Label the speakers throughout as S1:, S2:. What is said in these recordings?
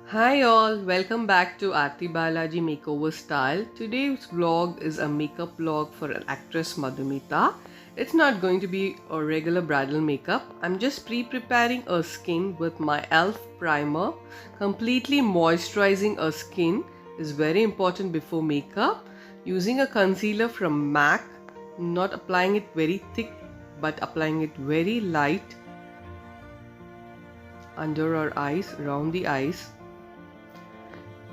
S1: Hi all, welcome back to Aarti Balaji Makeover Style. Today's vlog is a makeup vlog for actress Madhumita. It's not going to be a regular bridal makeup. I'm just pre-preparing her skin with my e.l.f. primer. Completely moisturizing her skin is very important before makeup. Using a concealer from MAC, not applying it very thick but applying it very light under her eyes, around the eyes.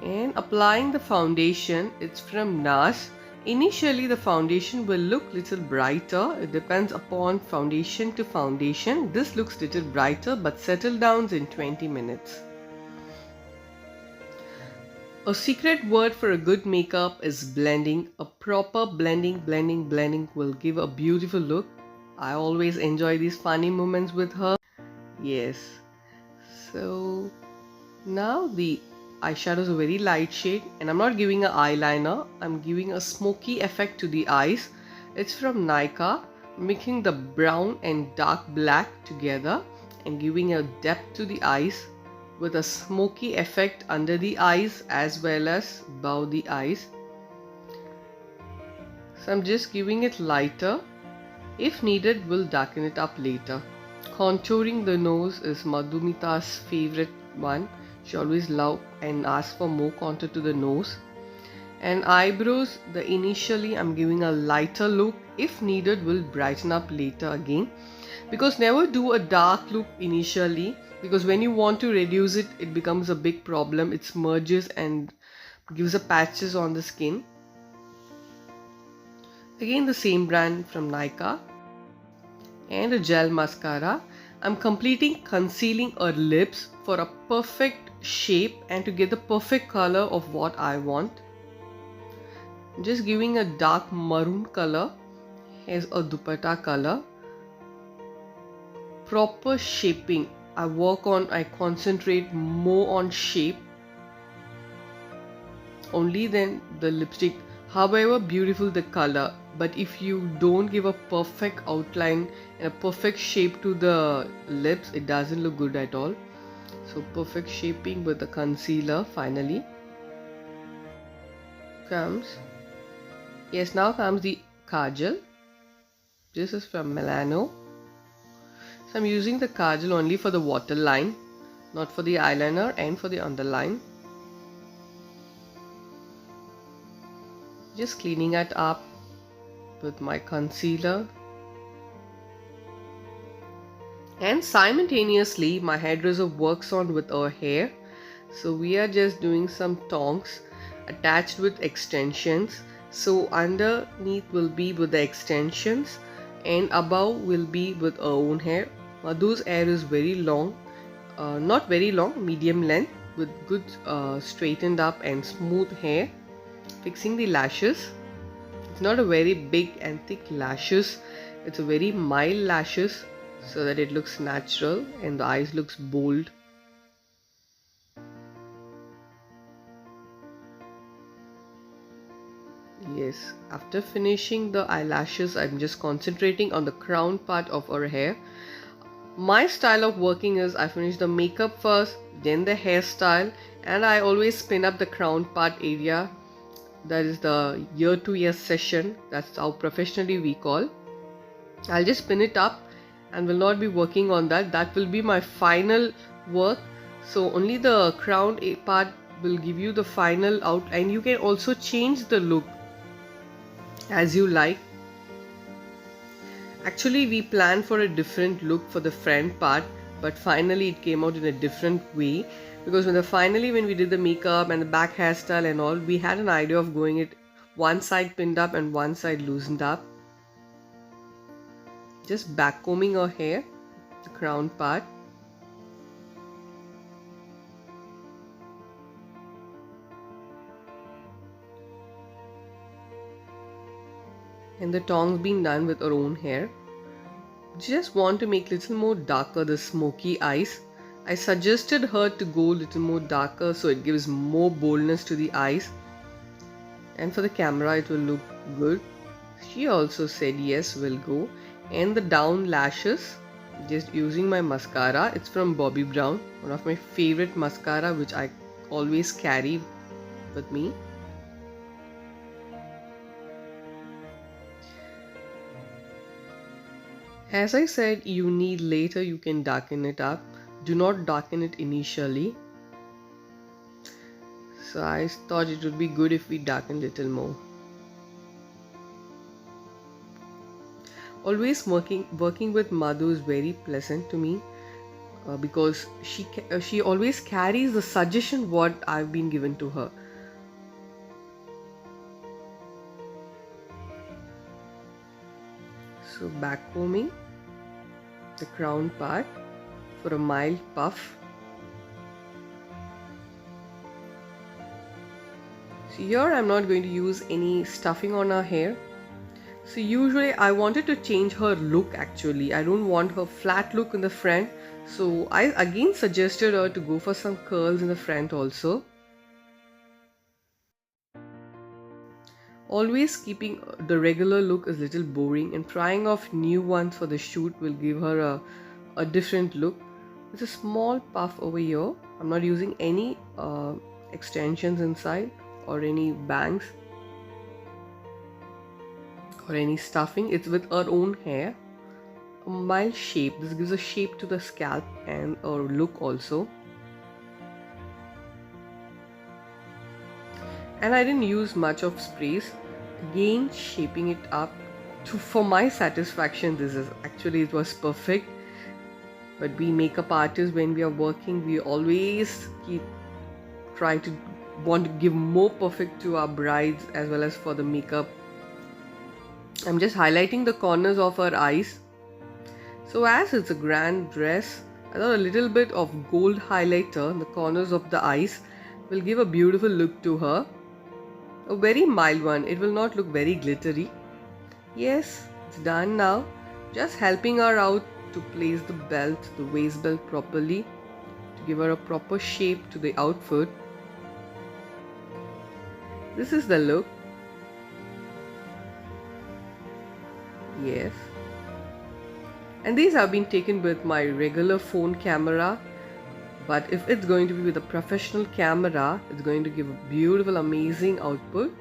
S1: And applying the foundation, it's from NARS. Initially the foundation will look little brighter. It depends upon foundation to foundation. This looks little brighter but settle down in 20 minutes. A secret word for a good makeup is blending. A proper blending will give a beautiful look. I always enjoy these funny moments with her. Yes. So now the eyeshadow is a very light shade and I'm not giving an eyeliner. I'm giving a smoky effect to the eyes. It's from Nykaa, mixing the brown and dark black together and giving a depth to the eyes with a smoky effect under the eyes as well as above the eyes. So I'm just giving it lighter. If needed, we'll darken it up later. Contouring the nose is Madhumita's favorite one. She always love and ask for more contour to the nose. And eyebrows, initially I'm giving a lighter look. If needed, we'll brighten up later again. Because never do a dark look initially, because when you want to reduce it, it becomes a big problem. It smudges and gives a patches on the skin. Again the same brand from Nykaa. And a gel mascara. I'm completing concealing her lips for a perfect shape and to get the perfect color of what I want. Just giving a dark maroon color as a dupatta color. Proper shaping. I concentrate more on shape. Only then the lipstick. However beautiful the color, but if you don't give a perfect outline and a perfect shape to the lips, it doesn't look good at all. So perfect shaping with the concealer finally comes. Yes, now comes the kajal. This is from Milano. So I'm using the kajal only for the waterline, not for the eyeliner and for the underline. Just cleaning it up with my concealer. And simultaneously my hairdresser works on with our hair. So we are just doing some tongs attached with extensions. So underneath will be with the extensions and above will be with our own hair. Madhu's hair is very long, not very long, medium length with good straightened up and smooth hair. Fixing the lashes. It's not a very big and thick lashes. It's a very mild lashes so that it looks natural and the eyes looks bold. Yes, after finishing the eyelashes, I'm just concentrating on the crown part of our hair. My style of working is I finish the makeup first, then the hairstyle, and I always spin up the crown part area. That is the ear to ear session. That's how professionally we call. I'll just pin it up and will not be working on that. That will be my final work. So only the crown part will give you the final out, and you can also change the look as you like. Actually we planned for a different look for the front part, but finally it came out in a different way. Because when we did the makeup and the back hairstyle and all, we had an idea of going it one side pinned up and one side loosened up. Just back combing our hair, the crown part. And the tongs being done with our own hair. Just want to make little more darker the smoky eyes. I suggested her to go little more darker so it gives more boldness to the eyes. And for the camera it will look good. She also said yes, will go. And the down lashes, just using my mascara. It's from Bobbi Brown, one of my favorite mascara which I always carry with me. As I said, you need later you can darken it up. Do not darken it initially. So I thought it would be good if we darken a little more. Always working with Madhu is very pleasant to me because she always carries the suggestion what I've been given to her. So backcombing the crown part for a mild puff. So here I'm not going to use any stuffing on her hair. So usually I wanted to change her look actually. I don't want her flat look in the front. So I again suggested her to go for some curls in the front also. Always keeping the regular look is a little boring, and trying off new ones for the shoot will give her a different look. It's a small puff over here. I'm not using any extensions inside or any bangs or any stuffing. It's with our own hair. A mild shape. This gives a shape to the scalp and a look also. And I didn't use much of sprays. Again, shaping it up for my satisfaction. It was perfect. But we makeup artists, when we are working, we always want to give more perfect to our brides as well as for the makeup. I'm just highlighting the corners of her eyes. So as it's a grand dress, I thought a little bit of gold highlighter in the corners of the eyes will give a beautiful look to her. A very mild one. It will not look very glittery. Yes, it's done now. Just helping her out to place the belt, the waist belt properly, to give her a proper shape to the outfit. This is the look. Yes. And these have been taken with my regular phone camera. But if it's going to be with a professional camera, it's going to give a beautiful, amazing output.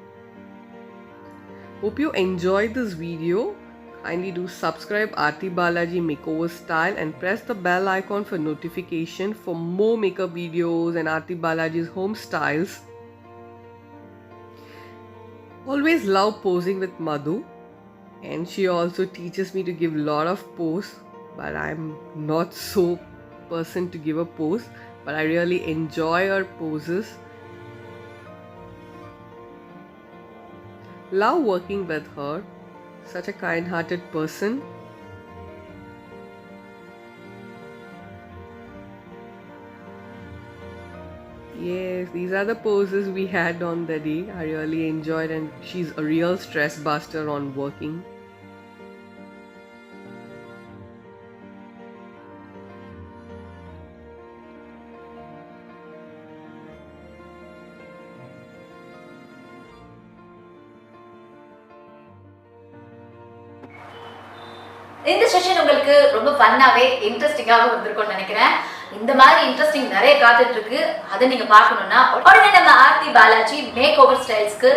S1: Hope you enjoyed this video. Kindly do subscribe Aarti Balaji Makeover Style and press the bell icon for notification for more makeup videos and Aarti Balaji's home styles. Always love posing with Madhu, and she also teaches me to give a lot of pose, but I'm not so person to give a pose, but I really enjoy her poses. Love working with her, such a kind-hearted person. Yes, these are the poses we had on the day. I really enjoyed, and she's a real stress buster on working.
S2: இந்த session உங்களுக்கு ரொம்ப ஃபன்னாவே இன்ட்ரஸ்டிங்காவே வந்திருக்கும்னு நினைக்கிறேன். இந்த மாதிரி interesting நிறைய காத்துட்டு இருக்கு. அதை நீங்க பார்க்கணும்னா உடனே நம்ம ஆர்த்தி பாலாஜி மேக் ஓவர் ஸ்டைல்ஸ்க்கு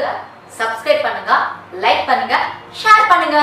S2: சப்ஸ்கிரைப் பண்ணுங்க, லைக் பண்ணுங்க, ஷேர் பண்ணுங்க.